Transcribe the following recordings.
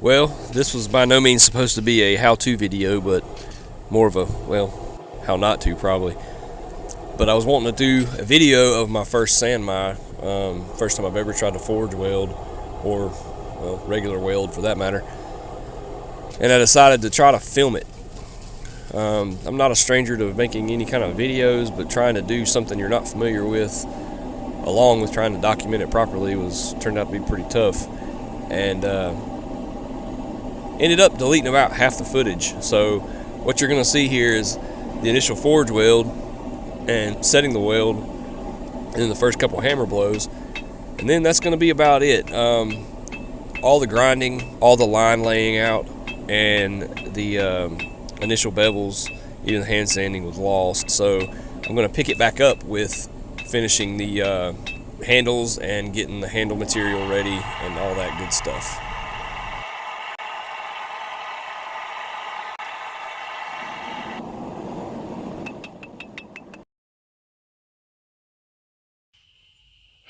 Well, this was by no means supposed to be a how-to video, but more of a, well, how not to probably. But I was wanting to do a video of my first sand mine, first time I've ever tried to forge weld, or well, regular weld for that matter. And I decided to try to film it. I'm not a stranger to making any kind of videos, but trying to do something you're not familiar with, along with trying to document it properly, turned out to be pretty tough. And ended up deleting about half the footage. So what you're going to see here is the initial forge weld and setting the weld, and then the first couple hammer blows, and then that's going to be about it. All the grinding, all the line laying out, and the initial bevels, even the hand sanding was lost. So I'm going to pick it back up with finishing the handles and getting the handle material ready and all that good stuff.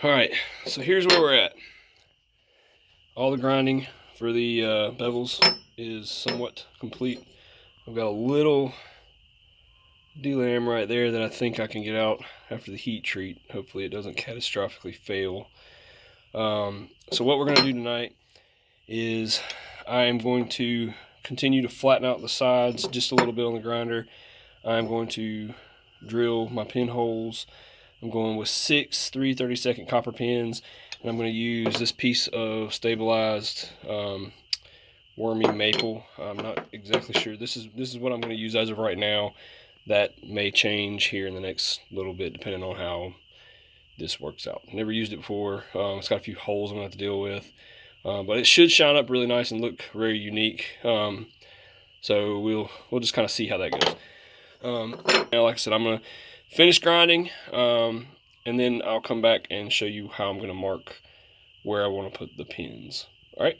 Alright, so here's where we're at. All the grinding for the bevels is somewhat complete. I've got a little delam right there that I think I can get out after the heat treat. Hopefully it doesn't catastrophically fail. So what we're going to do tonight is I am going to continue to flatten out the sides just a little bit on the grinder. I'm going to drill my pinholes. I'm going with 6 3/32 copper pins, and I'm going to use this piece of stabilized wormy maple. I'm not exactly sure. This is what I'm going to use as of right now. That may change here in the next little bit depending on how this works out. Never used it before. It's got a few holes I'm going to have to deal with, but it should shine up really nice and look very unique. So we'll just kind of see how that goes. Now, like I said, I'm going to finish grinding, and then I'll come back and show you how I'm going to mark where I want to put the pins. All right.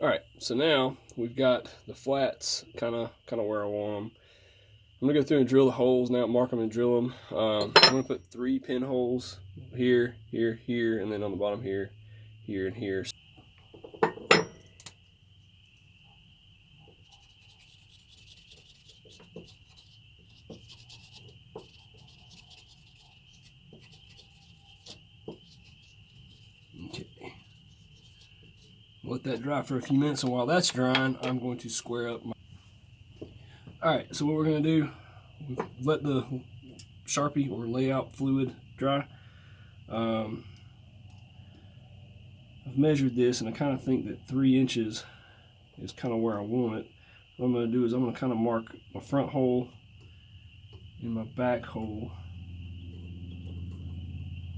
All right, so now we've got the flats kind of where I want them. I'm gonna go through and drill the holes now, mark them and drill them. I'm gonna put 3 pinholes here, here, here, and then on the bottom here, here, and here. Okay. Let that dry for a few minutes, and while that's drying, I'm going to square up my... Alright, so what we're going to do, let the Sharpie or layout fluid dry. I've measured this, and I kind of think that 3 inches is kind of where I want it. What I'm going to do is I'm going to kind of mark my front hole and my back hole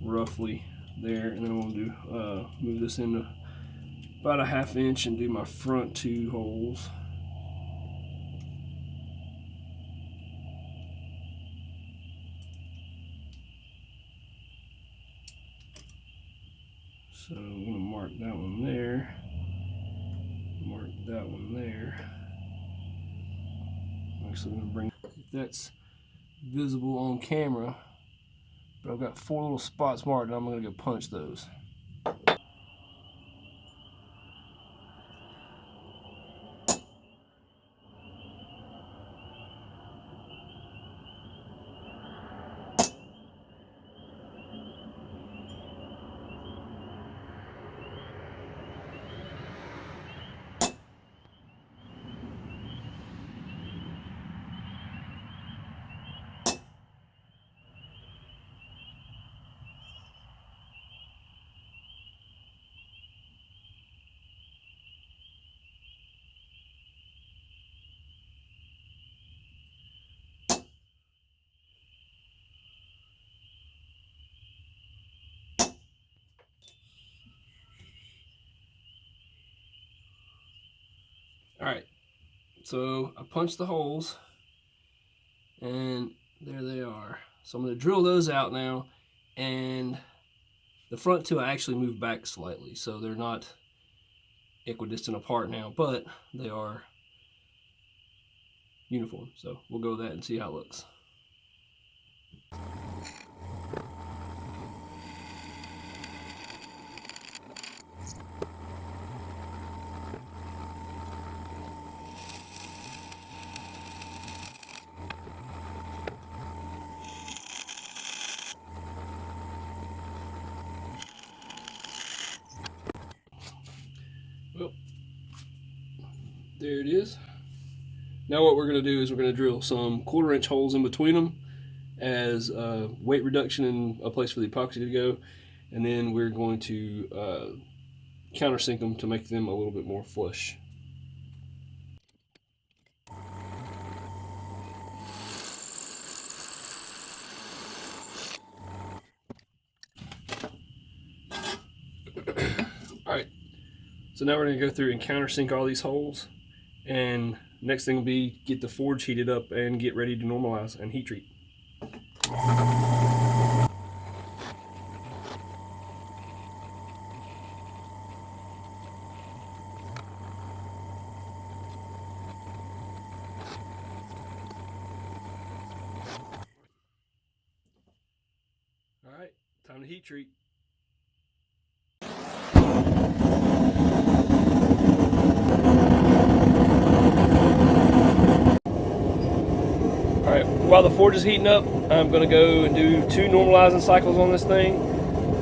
roughly there, and then I'm going to do move this into about a 1/2 inch and do my front 2 holes. So I'm going to mark that one there, mark that one there. Actually, I'm going to bring, if that's visible on camera, but I've got 4 little spots marked, and I'm going to go punch those. Alright, so I punched the holes, and there they are. So I'm going to drill those out now, and the front two I actually moved back slightly, so they're not equidistant apart now, but they are uniform. So we'll go with that and see how it looks. Well, there it is. Now what we're going to do is we're going to drill some 1/4-inch holes in between them as weight reduction and a place for the epoxy to go, and then we're going to countersink them to make them a little bit more flush. Alright, so now we're going to go through and countersink all these holes, and next thing will be get the forge heated up and get ready to normalize and heat treat. Alright, time to heat treat. Alright, while the forge is heating up, I'm going to go and do 2 normalizing cycles on this thing,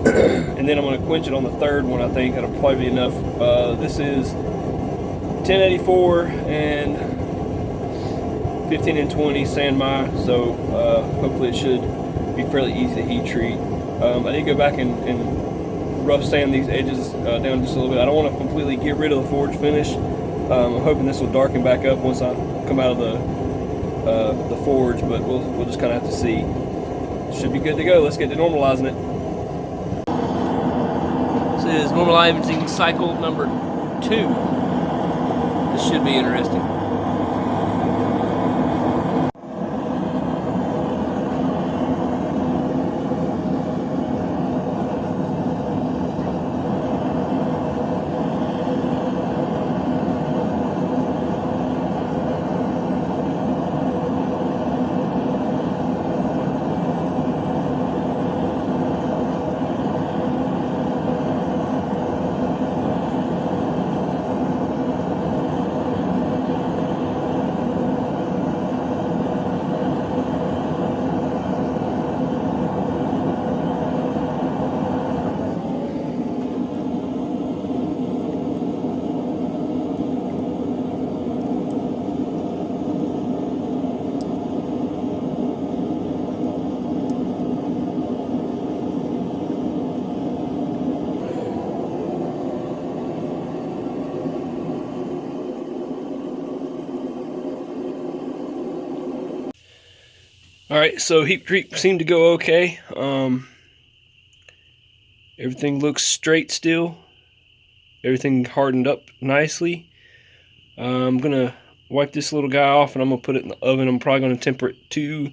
and then I'm going to quench it on the third one. I think that'll probably be enough. This is 1084 and 15 and 20 sand my, so hopefully it should be fairly easy to heat treat. I did go back and rough sand these edges down just a little bit. I don't want to completely get rid of the forge finish. I'm hoping this will darken back up once I come out of the forge, but we'll just kind of have to see. Should be good to go. Let's get to normalizing it. This is normalizing cycle number 2. This should be interesting. Alright, so heat treat seemed to go okay. Everything looks straight still. Everything hardened up nicely. I'm going to wipe this little guy off and I'm going to put it in the oven. I'm probably going to temper it 2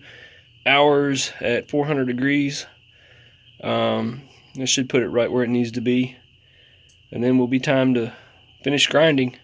hours at 400 degrees. This should put it right where it needs to be. And then will be time to finish grinding.